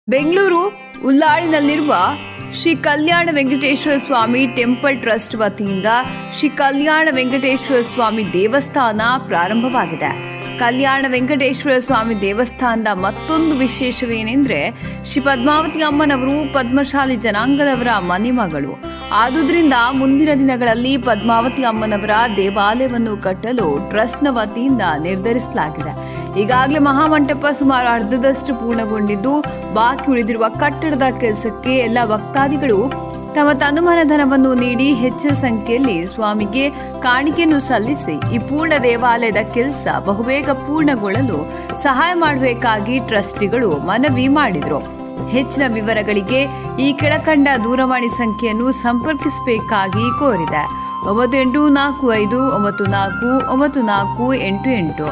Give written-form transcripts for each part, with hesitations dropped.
ಬೆಂಗಳೂರು ಉಲ್ಲಾಳಿನಲ್ಲಿರುವ ಶ್ರೀ ಕಲ್ಯಾಣ ವೆಂಕಟೇಶ್ವರ ಸ್ವಾಮಿ temple trust ವತಿಯಿಂದ ಶ್ರೀ ಕಲ್ಯಾಣ ವೆಂಕಟೇಶ್ವರ ಸ್ವಾಮಿ ದೇವಸ್ಥಾನ ಪ್ರಾರಂಭವಾಗಿದೆ. ಕಲ್ಯಾಣ ವೆಂಕಟೇಶ್ವರ ಸ್ವಾಮಿ ದೇವಸ್ಥಾನದ ಮತ್ತೊಂದು ವಿಶೇಷವೇನೆಂದರೆ ಶ್ರೀ ಪದ್ಮಾವತಿ ಅಮ್ಮನವರು ಪದ್ಮಶಾಲಿ ಜನಾಂಗದವರ ಮನೆ ಮಗಳು. ಆದುದರಿಂದ ಮುಂದಿನ ದಿನಗಳಲ್ಲಿ ಪದ್ಮಾವತಿ ಅಮ್ಮನವರ ದೇವಾಲಯವನ್ನು ಕಟ್ಟಲು ಟ್ರಸ್ಟ್ನ ವತಿಯಿಂದ ನಿರ್ಧರಿಸಲಾಗಿದೆ. ಈಗಾಗಲೇ ಮಹಾಮಂಟಪ ಸುಮಾರು ಅರ್ಧದಷ್ಟು ಪೂರ್ಣಗೊಂಡಿದ್ದು, ಬಾಕಿ ಉಳಿದಿರುವ ಕಟ್ಟಡದ ಕೆಲಸಕ್ಕೆ ಎಲ್ಲ ಭಕ್ತಾದಿಗಳು ತಮ್ಮ ತನುಮನ ಧನವನ್ನು ನೀಡಿ ಹೆಚ್ಚಿನ ಸಂಖ್ಯೆಯಲ್ಲಿ ಸ್ವಾಮಿಗೆ ಕಾಣಿಕೆಯನ್ನು ಸಲ್ಲಿಸಿ ಈ ಪೂರ್ಣ ದೇವಾಲಯದ ಕೆಲಸ ಬಹುಬೇಗ ಪೂರ್ಣಗೊಳ್ಳಲು ಸಹಾಯ ಮಾಡಬೇಕಾಗಿ ಟ್ರಸ್ಟಿಗಳು ಮನವಿ ಮಾಡಿದರು. ಹೆಚ್ಚಿನ ವಿವರಗಳಿಗೆ ಈ ಕೆಳಕಂಡ ದೂರವಾಣಿ ಸಂಖ್ಯೆಯನ್ನು ಸಂಪರ್ಕಿಸಬೇಕಾಗಿ ಕೋರಿದೆ. 9845949488.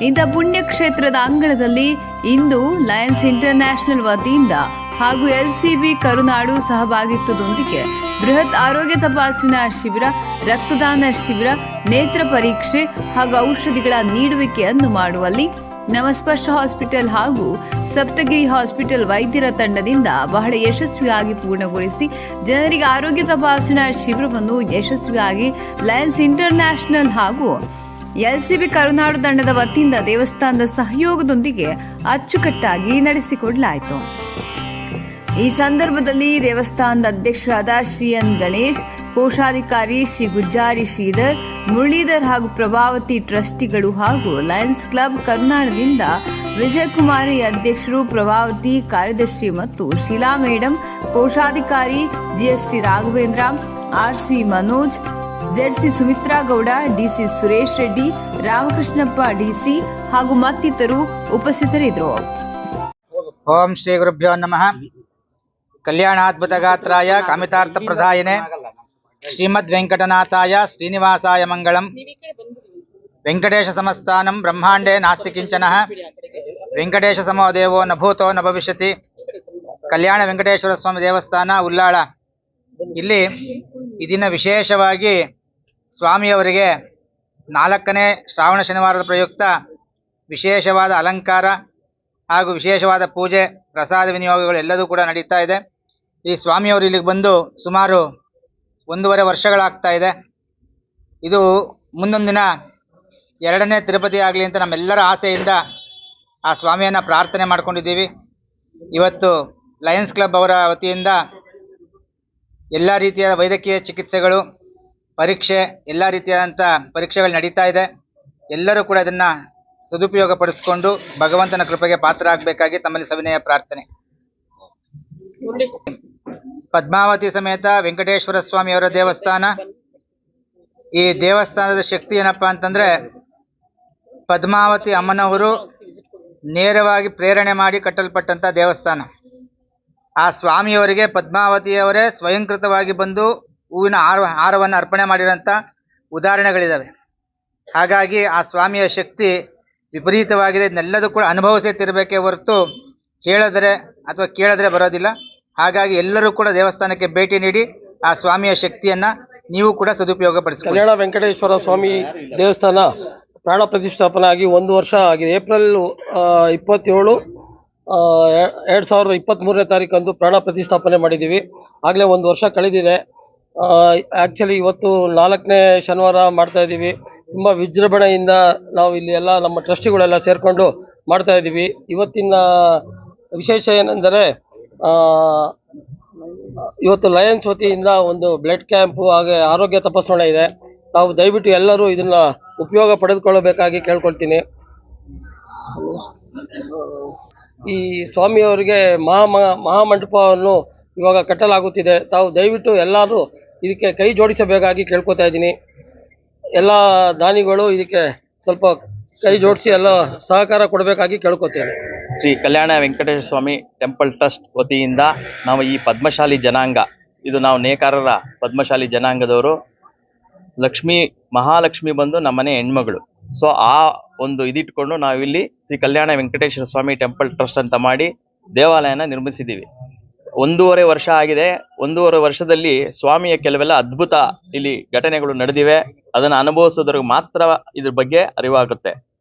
ಇಂಥ ಪುಣ್ಯಕ್ಷೇತ್ರದ ಅಂಗಳದಲ್ಲಿ ಇಂದು ಲಯನ್ಸ್ ಇಂಟರ್ನ್ಯಾಷನಲ್ ವತಿಯಿಂದ ಹಾಗೂ ಎಲ್ಸಿಬಿ ಕರುನಾಡು ಸಹಭಾಗಿತ್ವದೊಂದಿಗೆ ಬೃಹತ್ ಆರೋಗ್ಯ ತಪಾಸಣಾ ಶಿಬಿರ, ರಕ್ತದಾನ ಶಿಬಿರ, ನೇತ್ರ ಪರೀಕ್ಷೆ ಹಾಗೂ ಔಷಧಿಗಳ ನೀಡುವಿಕೆಯನ್ನು ಮಾಡುವಲ್ಲಿ ನವಸ್ಪರ್ಶ ಹಾಸ್ಪಿಟಲ್ ಹಾಗೂ ಸಪ್ತಗಿರಿ ಹಾಸ್ಪಿಟಲ್ ವೈದ್ಯರ ತಂಡದಿಂದ ಬಹಳ ಯಶಸ್ವಿಯಾಗಿ ಪೂರ್ಣಗೊಳಿಸಿ ಜನರಿಗೆ ಆರೋಗ್ಯ ತಪಾಸಣಾ ಶಿಬಿರವನ್ನು ಯಶಸ್ವಿಯಾಗಿ ಲಯನ್ಸ್ ಇಂಟರ್ನ್ಯಾಷನಲ್ ಹಾಗೂ ಎಲ್ಸಿಬಿ ಕರುನಾಡು ತಂಡದ ವತಿಯಿಂದ ದೇವಸ್ಥಾನದ ಸಹಯೋಗದೊಂದಿಗೆ ಅಚ್ಚುಕಟ್ಟಾಗಿ ನಡೆಸಿಕೊಡಲಾಯಿತು. ಈ ಸಂದರ್ಭದಲ್ಲಿ ದೇವಸ್ಥಾನದ ಅಧ್ಯಕ್ಷರಾದ ಶ್ರೀ ಎನ್ ಗಣೇಶ್, ಕೋಶಾಧಿಕಾರಿ ಶ್ರೀ ಗುಜ್ಜಾರಿ ಶ್ರೀಧರ್, ಮುರಳೀಧರ್ ಹಾಗೂ ಪ್ರಭಾವತಿ ಟ್ರಸ್ಟಿಗಳು ಹಾಗೂ ಲಯನ್ಸ್ ಕ್ಲಬ್ ಕರುನಾಡದಿಂದ ವಿಜಯಕುಮಾರಿ ಅಧ್ಯಕ್ಷರು, ಪ್ರಭಾವತಿ ಕಾರ್ಯದರ್ಶಿ ಮತ್ತು ಶೀಲಾ ಮೇಡಂ, ಕೋಶಾಧಿಕಾರಿ GST Raghavendra, RC Manoj, ZC Sumitra Gowda, DC Suresh Reddy, Ramakrishnappa DC ಹಾಗೂ ಮತ್ತಿತರರು ಉಪಸ್ಥಿತರಿದ್ದರು. ಓಂ ಶ್ರೀ ಗುರುಭ್ಯೋ ನಮಃ. ಕಲ್ಯಾಣಾದ್ಭುತಗಾತ್ರಾಯ ಕಾಮಿತಾರ್ಥಪ್ರದಾಯಿನೇ ಶ್ರೀಮದ್ ವೆಂಕಟನಾಥಾಯ ಶ್ರೀನಿವಾಸಾಯ ಮಂಗಳಂ. ವೆಂಕಟೇಶ ಸಮಸ್ಥಾನಂ ಬ್ರಹ್ಮಾಂಡೇ ನಾಸ್ತಿ ಕಿಂಚನಃ. ವೆಂಕಟೇಶ ಸಮೋ ದೇವೋ ನ ಭೂತೋ ನ ಭವಿಷ್ಯತಿ. ಕಲ್ಯಾಣ ವೆಂಕಟೇಶ್ವರ ಸ್ವಾಮಿ ದೇವಸ್ಥಾನ ಉಲ್ಲಾಳ. ಇಲ್ಲಿ ಈ ದಿನ ವಿಶೇಷವಾಗಿ ಸ್ವಾಮಿಯವರಿಗೆ 4ನೇ ಶ್ರಾವಣ ಶನಿವಾರದ ಪ್ರಯುಕ್ತ ವಿಶೇಷವಾದ ಅಲಂಕಾರ ಹಾಗೂ ವಿಶೇಷವಾದ ಪೂಜೆ, ಪ್ರಸಾದ ವಿನಿಯೋಗಗಳು ಎಲ್ಲದೂ ಕೂಡ ನಡೀತಾ ಇದೆ. ಈ ಸ್ವಾಮಿಯವರು ಇಲ್ಲಿಗೆ ಬಂದು ಸುಮಾರು 1.5 ವರ್ಷಗಳಾಗ್ತಾ ಇದೆ. ಇದು ಮುಂದೊಂದಿನ 2ನೇ ತಿರುಪತಿ ಆಗಲಿ ಅಂತ ನಮ್ಮೆಲ್ಲರ ಆಸೆಯಿಂದ ಆ ಸ್ವಾಮಿಯನ್ನು ಪ್ರಾರ್ಥನೆ ಮಾಡ್ಕೊಂಡಿದ್ದೀವಿ. ಇವತ್ತು ಲಯನ್ಸ್ ಕ್ಲಬ್ ಅವರ ವತಿಯಿಂದ ಎಲ್ಲ ರೀತಿಯ ವೈದ್ಯಕೀಯ ಚಿಕಿತ್ಸೆಗಳು, ಪರೀಕ್ಷೆ, ಎಲ್ಲ ರೀತಿಯಾದಂಥ ಪರೀಕ್ಷೆಗಳು ನಡೀತಾ ಇದೆ. ಎಲ್ಲರೂ ಕೂಡ ಇದನ್ನು ಸದುಪಯೋಗ ಪಡಿಸಿಕೊಂಡು ಭಗವಂತನ ಕೃಪೆಗೆ ಪಾತ್ರ ಆಗಬೇಕಾಗಿ ತಮ್ಮಲ್ಲಿ ಸವಿನಯ ಪ್ರಾರ್ಥನೆ. ಪದ್ಮಾವತಿ ಸಮೇತ ವೆಂಕಟೇಶ್ವರ ಸ್ವಾಮಿಯವರ ದೇವಸ್ಥಾನ. ಈ ದೇವಸ್ಥಾನದ ಶಕ್ತಿ ಏನಪ್ಪ ಅಂತಂದರೆ, ಪದ್ಮಾವತಿ ಅಮ್ಮನವರು ನೇರವಾಗಿ ಪ್ರೇರಣೆ ಮಾಡಿ ಕಟ್ಟಲ್ಪಟ್ಟಂಥ ದೇವಸ್ಥಾನ. ಆ ಸ್ವಾಮಿಯವರಿಗೆ ಪದ್ಮಾವತಿಯವರೇ ಸ್ವಯಂಕೃತವಾಗಿ ಬಂದು ಹೂವಿನ ಹಾರವನ್ನು ಅರ್ಪಣೆ ಮಾಡಿರೋಂಥ ಉದಾಹರಣೆಗಳಿದ್ದಾವೆ. ಹಾಗಾಗಿ ಆ ಸ್ವಾಮಿಯ ಶಕ್ತಿ ವಿಪರೀತವಾಗಿದೆ. ಇದನ್ನೆಲ್ಲದೂ ಕೂಡ ಅನುಭವಿಸೇ ತಿರಬೇಕೇ ಹೊರತು ಹೇಳಿದ್ರೆ ಅಥವಾ ಕೇಳಿದ್ರೆ ಬರೋದಿಲ್ಲ. ಹಾಗಾಗಿ ಎಲ್ಲರೂ ಕೂಡ ದೇವಸ್ಥಾನಕ್ಕೆ ಭೇಟಿ ನೀಡಿ ಆ ಸ್ವಾಮಿಯ ಶಕ್ತಿಯನ್ನು ನೀವು ಕೂಡ ಸದುಪಯೋಗ ಪಡಿಸಿಕೊಳ್ಳಿ. ಕಲ್ಯಾಣ ವೆಂಕಟೇಶ್ವರ ಸ್ವಾಮಿ ದೇವಸ್ಥಾನ ಪ್ರಾಣ ಪ್ರತಿಷ್ಠಾಪನೆ ಆಗಿ 1 ವರ್ಷ ಆಗಿದೆ. ಏಪ್ರಿಲ್ 27, 2023ನೇ ತಾರೀಕಂದು ಪ್ರಾಣ ಪ್ರತಿಷ್ಠಾಪನೆ ಮಾಡಿದ್ದೀವಿ. ಆಗಲೇ 1 ವರ್ಷ ಕಳೆದಿದೆ. ಆ್ಯಕ್ಚುಲಿ ಇವತ್ತು 4ನೇ ಶನಿವಾರ ಮಾಡ್ತಾ ಇದ್ದೀವಿ. ತುಂಬ ವಿಜೃಂಭಣೆಯಿಂದ ನಾವು ಇಲ್ಲಿ ಎಲ್ಲ ನಮ್ಮ ಟ್ರಸ್ಟಿಗಳೆಲ್ಲ ಸೇರಿಕೊಂಡು ಮಾಡ್ತಾ ಇದ್ದೀವಿ. ಇವತ್ತಿನ ವಿಶೇಷ ಏನೆಂದರೆ, ಇವತ್ತು ಲಯನ್ಸ್ ವತಿಯಿಂದ ಒಂದು ಬ್ಲಡ್ ಕ್ಯಾಂಪು ಹಾಗೆ ಆರೋಗ್ಯ ತಪಾಸಣೆ ಇದೆ. ತಾವು ದಯವಿಟ್ಟು ಎಲ್ಲರೂ ಇದನ್ನು ಉಪಯೋಗ ಪಡೆದುಕೊಳ್ಳಬೇಕಾಗಿ ಕೇಳ್ಕೊಳ್ತೀನಿ. ಈ ಸ್ವಾಮಿಯವರಿಗೆ ಮಹಾಮಂಟಪವನ್ನು ಇವಾಗ ಕಟ್ಟಲಾಗುತ್ತಿದೆ. ತಾವು ದಯವಿಟ್ಟು ಎಲ್ಲರೂ ಇದಕ್ಕೆ ಕೈ ಜೋಡಿಸಬೇಕಾಗಿ ಕೇಳ್ಕೊತಾ ಇದ್ದೀನಿ. ಎಲ್ಲ ದಾನಿಗಳು ಇದಕ್ಕೆ ಸ್ವಲ್ಪ ಕೈ ಜೋಡಿಸಿ ಎಲ್ಲ ಸಹಕಾರ ಕೊಡಬೇಕಾಗಿ ಕೇಳ್ಕೊತೇನೆ. ಶ್ರೀ ಕಲ್ಯಾಣ ವೆಂಕಟೇಶ್ವರ ಸ್ವಾಮಿ ಟೆಂಪಲ್ ಟ್ರಸ್ಟ್ ವತಿಯಿಂದ ನಾವು ಈ ಪದ್ಮಶಾಲಿ ಜನಾಂಗ, ಇದು ನಾವು ನೇಕಾರರ ಪದ್ಮಶಾಲಿ ಜನಾಂಗದವರು, ಮಹಾಲಕ್ಷ್ಮಿ ಬಂದು ನಮ್ಮನೆ ಹೆಣ್ಮಗಳು. ಸೊ ಆ ಒಂದು ಇದಿಟ್ಕೊಂಡು ನಾವಿಲ್ಲಿ ಶ್ರೀ ಕಲ್ಯಾಣ ವೆಂಕಟೇಶ್ವರ ಸ್ವಾಮಿ ಟೆಂಪಲ್ ಟ್ರಸ್ಟ್ ಅಂತ ಮಾಡಿ ದೇವಾಲಯನ ನಿರ್ಮಿಸಿದ್ದೀವಿ. 1.5 ವರ್ಷ ಆಗಿದೆ. 1.5 ವರ್ಷದಲ್ಲಿ ಸ್ವಾಮಿಯ ಕೆಲವೆಲ್ಲ ಅದ್ಭುತ ಇಲ್ಲಿ ಘಟನೆಗಳು ನಡೆದಿವೆ. ಅದನ್ನು ಅನುಭವಿಸೋದ್ರಿಗೆ ಮಾತ್ರ ಇದ್ರ ಬಗ್ಗೆ ಅರಿವಾಗುತ್ತೆ.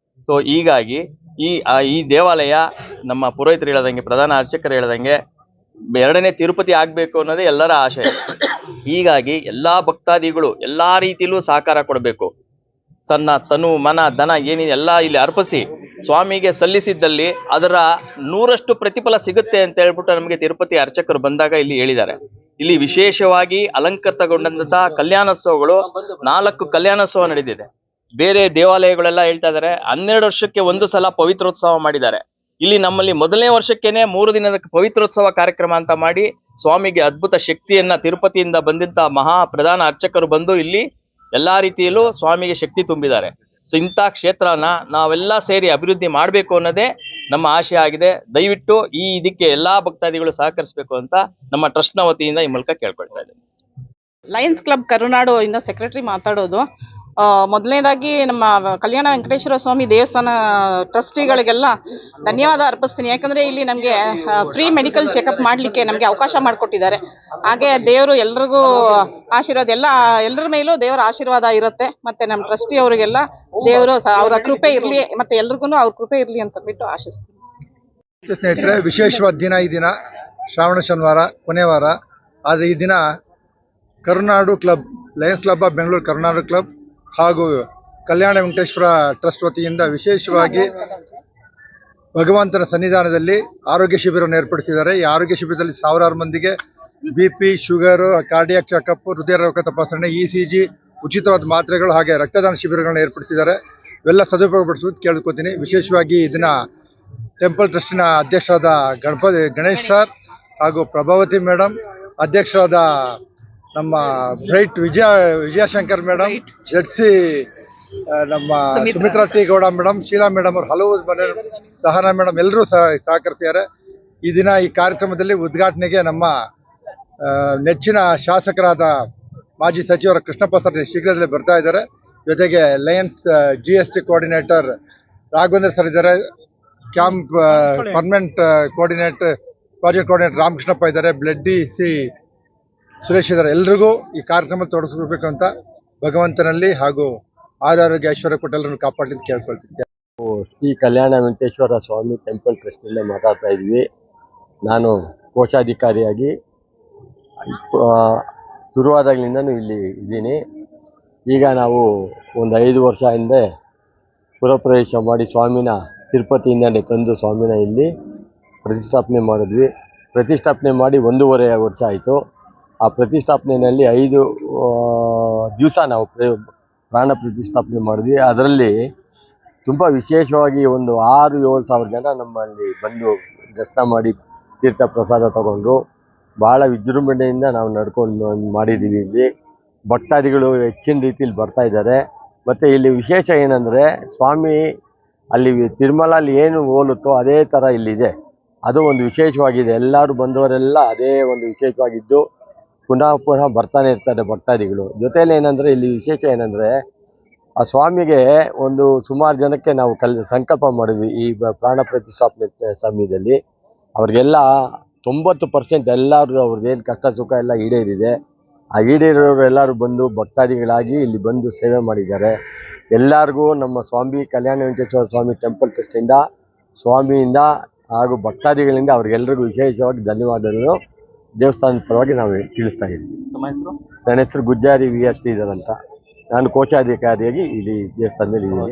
ಸೊ ಹೀಗಾಗಿ ಈ ದೇವಾಲಯ ನಮ್ಮ ಪುರೋಹಿತರು ಹೇಳದಂಗೆ, ಪ್ರಧಾನ ಅರ್ಚಕರು ಹೇಳದಂಗೆ 2ನೇ ತಿರುಪತಿ ಆಗ್ಬೇಕು ಅನ್ನೋದೇ ಎಲ್ಲರ ಆಶಯ. ಹೀಗಾಗಿ ಎಲ್ಲಾ ಭಕ್ತಾದಿಗಳು ಎಲ್ಲಾ ರೀತಿಯಲ್ಲೂ ಸಹಕಾರ ಕೊಡಬೇಕು. ತನ್ನ ತನು ಮನ ಧನ ಏನಿದೆ ಎಲ್ಲ ಇಲ್ಲಿ ಅರ್ಪಿಸಿ ಸ್ವಾಮಿಗೆ ಸಲ್ಲಿಸಿದ್ದಲ್ಲಿ ಅದರ 100ರಷ್ಟು ಪ್ರತಿಫಲ ಸಿಗುತ್ತೆ ಅಂತ ಹೇಳ್ಬಿಟ್ಟು ನಮಗೆ ತಿರುಪತಿ ಅರ್ಚಕರು ಬಂದಾಗ ಇಲ್ಲಿ ಹೇಳಿದ್ದಾರೆ. ಇಲ್ಲಿ ವಿಶೇಷವಾಗಿ ಅಲಂಕೃತಗೊಂಡಂತಹ ಕಲ್ಯಾಣೋತ್ಸವಗಳು 4 ಕಲ್ಯಾಣೋತ್ಸವ ನಡೆದಿದೆ. ಬೇರೆ ದೇವಾಲಯಗಳೆಲ್ಲ ಹೇಳ್ತಾ ಇದ್ದಾರೆ 12 ವರ್ಷಕ್ಕೆ ಒಂದು ಸಲ ಪವಿತ್ರೋತ್ಸವ ಮಾಡಿದ್ದಾರೆ. ಇಲ್ಲಿ ನಮ್ಮಲ್ಲಿ 1ನೇ ವರ್ಷಕ್ಕೇನೆ 3 ದಿನದ ಪವಿತ್ರೋತ್ಸವ ಕಾರ್ಯಕ್ರಮ ಅಂತ ಮಾಡಿ ಸ್ವಾಮಿಗೆ ಅದ್ಭುತ ಶಕ್ತಿಯನ್ನ ತಿರುಪತಿಯಿಂದ ಬಂದಂತಹ ಮಹಾ ಪ್ರಧಾನ ಅರ್ಚಕರು ಬಂದು ಇಲ್ಲಿ ಎಲ್ಲಾ ರೀತಿಯಲ್ಲೂ ಸ್ವಾಮಿಗೆ ಶಕ್ತಿ ತುಂಬಿದ್ದಾರೆ. ಸೊ ಇಂಥ ಕ್ಷೇತ್ರನ ನಾವೆಲ್ಲ ಸೇರಿ ಅಭಿವೃದ್ಧಿ ಮಾಡಬೇಕು ಅನ್ನೋದೇ ನಮ್ಮ ಆಶಯ ಆಗಿದೆ. ದಯವಿಟ್ಟು ಇದಕ್ಕೆ ಎಲ್ಲಾ ಭಕ್ತಾದಿಗಳು ಸಹಕರಿಸಬೇಕು ಅಂತ ನಮ್ಮ ಟ್ರಸ್ಟ್ನ ವತಿಯಿಂದ ಈ ಮೂಲಕ ಕೇಳ್ಕೊಳ್ತಾ ಇದ್ದೇನೆ. ಲಯನ್ಸ್ ಕ್ಲಬ್ ಕರುನಾಡು ಇಂದ ಸೆಕ್ರೆಟರಿ ಮಾತಾಡೋದು. ಮೊದಲನೇದಾಗಿ ನಮ್ಮ ಕಲ್ಯಾಣ ವೆಂಕಟೇಶ್ವರ ಸ್ವಾಮಿ ದೇವಸ್ಥಾನ ಟ್ರಸ್ಟಿಗಳಿಗೆಲ್ಲ ಧನ್ಯವಾದ ಅರ್ಪಿಸ್ತೀನಿ. ಯಾಕಂದ್ರೆ ಇಲ್ಲಿ ನಮಗೆ ಫ್ರೀ ಮೆಡಿಕಲ್ ಚೆಕಪ್ ಮಾಡಲಿಕ್ಕೆ ನಮಗೆ ಅವಕಾಶ ಮಾಡಿಕೊಟ್ಟಿದ್ದಾರೆ. ಹಾಗೆ ದೇವರು ಎಲ್ರಿಗೂ ಆಶೀರ್ವಾದ, ಎಲ್ಲರ ಮೇಲೂ ದೇವರ ಆಶೀರ್ವಾದ ಇರುತ್ತೆ. ಮತ್ತೆ ನಮ್ಮ ಟ್ರಸ್ಟಿ ಅವರಿಗೆಲ್ಲ ದೇವರು ಅವರ ಕೃಪೆ ಇರಲಿ, ಮತ್ತೆ ಎಲ್ರಿಗೂ ಅವ್ರ ಕೃಪೆ ಇರಲಿ ಅಂತ ಬಿಟ್ಟು ಆಶಿಸ್ತೀನಿ. ಸ್ನೇಹಿತರೆ, ವಿಶೇಷವಾದ ದಿನ ಈ ದಿನ, ಶ್ರಾವಣ ಶನಿವಾರ ಕೊನೆ ವಾರ. ಆದರೆ ಈ ದಿನ Karunadu club, lions club of Bengaluru Karunadu club ಹಾಗೂ ಕಲ್ಯಾಣ ವೆಂಕಟೇಶ್ವರ ಟ್ರಸ್ಟ್ ವತಿಯಿಂದ ವಿಶೇಷವಾಗಿ ಭಗವಂತನ ಸನ್ನಿಧಾನದಲ್ಲಿ ಆರೋಗ್ಯ ಶಿಬಿರವನ್ನು ಏರ್ಪಡಿಸಿದ್ದಾರೆ. ಈ ಆರೋಗ್ಯ ಶಿಬಿರದಲ್ಲಿ ಸಾವಿರಾರು ಮಂದಿಗೆ BP, ಶುಗರು, ಕಾರ್ಡಿಯಾಕ್ ಚೆಕಪ್, ಹೃದಯ ರೋಗ ತಪಾಸಣೆ, ECG, ಉಚಿತವಾದ ಮಾತ್ರೆಗಳು ಹಾಗೆ ರಕ್ತದಾನ ಶಿಬಿರಗಳನ್ನು ಏರ್ಪಡಿಸಿದ್ದಾರೆ. ಇವೆಲ್ಲ ಸದುಪಯೋಗಪಡಿಸುವುದು ಕೇಳ್ಕೊತೀನಿ. ವಿಶೇಷವಾಗಿ ಇದನ್ನ ಟೆಂಪಲ್ ಟ್ರಸ್ಟಿನ ಅಧ್ಯಕ್ಷರಾದ ಗಣೇಶ್ ಸರ್ ಹಾಗೂ ಪ್ರಭಾವತಿ ಮೇಡಮ್, ಅಧ್ಯಕ್ಷರಾದ ನಮ್ಮ ಬ್ರೈಟ್ ವಿಜಯಶಂಕರ್ ಮೇಡಮ್, ZC ನಮ್ಮ Sumitra T Gowda madam, Sheela madam ಅವರು, ಹಲವು ಮನೆ ಸಹನಾ ಮೇಡಮ್ ಎಲ್ಲರೂ ಸಹಕರಿಸಿದ್ದಾರೆ. ಈ ದಿನ ಈ ಕಾರ್ಯಕ್ರಮದಲ್ಲಿ ಉದ್ಘಾಟನೆಗೆ ನಮ್ಮ ನೆಚ್ಚಿನ ಶಾಸಕರಾದ ಮಾಜಿ ಸಚಿವರ ಕೃಷ್ಣಪ್ಪ ಸರ್ ಶೀಘ್ರದಲ್ಲೇ ಬರ್ತಾ ಇದ್ದಾರೆ. ಜೊತೆಗೆ lions GST coordinator Raghavendra sir ಇದ್ದಾರೆ. Camp permanent project coordinator Ramakrishnappa ಇದ್ದಾರೆ. ಬ್ಲಡ್ DC ಸುರೇಶ್ ಇದ್ದಾರೆ. ಎಲ್ರಿಗೂ ಈ ಕಾರ್ಯಕ್ರಮ ತೊಡಗಿಸ್ಬೇಕು ಅಂತ ಭಗವಂತನಲ್ಲಿ ಹಾಗೂ ಆರೋಗ್ಯ ಐಶ್ವರ್ಯ ಕೊಟ್ಟೆಲ್ಲರನ್ನು ಕಾಪಾಡಲಿ ಅಂತ ಕೇಳ್ಕೊಳ್ತಿದ್ದೆ. ಶ್ರೀ ಕಲ್ಯಾಣ ವೆಂಕಟೇಶ್ವರ ಸ್ವಾಮಿ ಟೆಂಪಲ್ ಟ್ರಸ್ಟಿಂದ ಮಾತಾಡ್ತಾ ಇದ್ವಿ. ನಾನು ಕೋಶಾಧಿಕಾರಿಯಾಗಿ ಶುರುವಾದಾಗಲಿಂದನೂ ಇಲ್ಲಿ ಇದ್ದೀನಿ. ಈಗ ನಾವು ಒಂದು 5 ವರ್ಷ ಹಿಂದೆ ಪುರಪ್ರವೇಶ ಮಾಡಿ ಸ್ವಾಮಿನ ತಿರುಪತಿಯಿಂದಲೇ ತಂದು ಸ್ವಾಮಿನ ಇಲ್ಲಿ ಪ್ರತಿಷ್ಠಾಪನೆ ಮಾಡಿದ್ವಿ. ಪ್ರತಿಷ್ಠಾಪನೆ ಮಾಡಿ 1.5 ವರ್ಷ ಆಯಿತು. ಆ ಪ್ರತಿಷ್ಠಾಪನೆಯಲ್ಲಿ 5 ದಿವಸ ನಾವು ಪ್ರಾಣ ಪ್ರತಿಷ್ಠಾಪನೆ ಮಾಡಿದ್ವಿ. ಅದರಲ್ಲಿ ತುಂಬ ವಿಶೇಷವಾಗಿ ಒಂದು 6-7 ಸಾವಿರ ಜನ ನಮ್ಮಲ್ಲಿ ಬಂದು ದರ್ಶನ ಮಾಡಿ ತೀರ್ಥ ಪ್ರಸಾದ ತಗೊಂಡ್ರು. ಭಾಳ ವಿಜೃಂಭಣೆಯಿಂದ ನಾವು ನಡ್ಕೊಂಡು ಮಾಡಿದ್ದೀವಿ. ಇಲ್ಲಿ ಭಕ್ತಾದಿಗಳು ಹೆಚ್ಚಿನ ರೀತಿಯಲ್ಲಿ ಬರ್ತಾ ಇದ್ದಾರೆ. ಮತ್ತು ಇಲ್ಲಿ ವಿಶೇಷ ಏನಂದರೆ, ಸ್ವಾಮಿ ಅಲ್ಲಿ ತಿರುಮಲಲ್ಲಿ ಏನು ಹೋಲುತ್ತೋ ಅದೇ ಥರ ಇಲ್ಲಿದೆ. ಅದು ಒಂದು ವಿಶೇಷವಾಗಿದೆ. ಎಲ್ಲರೂ ಬಂದವರೆಲ್ಲ ಅದೇ ಒಂದು ವಿಶೇಷವಾಗಿದ್ದು ಪುನಃ ಬರ್ತಾನೆ ಇರ್ತಾರೆ ಭಕ್ತಾದಿಗಳು. ಜೊತೆಯಲ್ಲಿ ಏನಂದರೆ, ಇಲ್ಲಿ ವಿಶೇಷ ಏನಂದರೆ, ಆ ಸ್ವಾಮಿಗೆ ಒಂದು ಸುಮಾರು ಜನಕ್ಕೆ ನಾವು ಸಂಕಲ್ಪ ಮಾಡಿದ್ವಿ. ಈ ಪ್ರಾಣ ಪ್ರತಿಷ್ಠಾಪನೆ ಸಮಯದಲ್ಲಿ ಅವ್ರಿಗೆಲ್ಲ 90% ಎಲ್ಲರೂ ಅವ್ರದ್ದೇನು ಕಷ್ಟ ಸುಖ ಎಲ್ಲ ಈಡೇರಿದೆ. ಆ ಈಡೇರೋರು ಎಲ್ಲರೂ ಬಂದು ಭಕ್ತಾದಿಗಳಾಗಿ ಇಲ್ಲಿ ಬಂದು ಸೇವೆ ಮಾಡಿದ್ದಾರೆ. ಎಲ್ಲರಿಗೂ ನಮ್ಮ ಸ್ವಾಮಿ ಕಲ್ಯಾಣ ವೆಂಕಟೇಶ್ವರ ಸ್ವಾಮಿ ಟೆಂಪಲ್ ಟ್ರಸ್ಟಿಂದ, ಸ್ವಾಮಿಯಿಂದ ಹಾಗೂ ಭಕ್ತಾದಿಗಳಿಂದ ಅವ್ರಿಗೆಲ್ಲರಿಗೂ ವಿಶೇಷವಾಗಿ ಧನ್ಯವಾದಗಳು ದೇವಸ್ಥಾನದ ಪರವಾಗಿ ನಾವು ತಿಳಿಸ್ತಾ ಇದ್ದೀವಿ. ನನ್ನ ಹೆಸರು ಗುಜ್ಜಾರಿ VR ಶ್ರೀಧರ್ ಅಂತ. ನಾನು ಕೋಶಾಧಿಕಾರಿಯಾಗಿ ಇಲ್ಲಿ ದೇವಸ್ಥಾನದಲ್ಲಿ ಇದ್ದೀನಿ.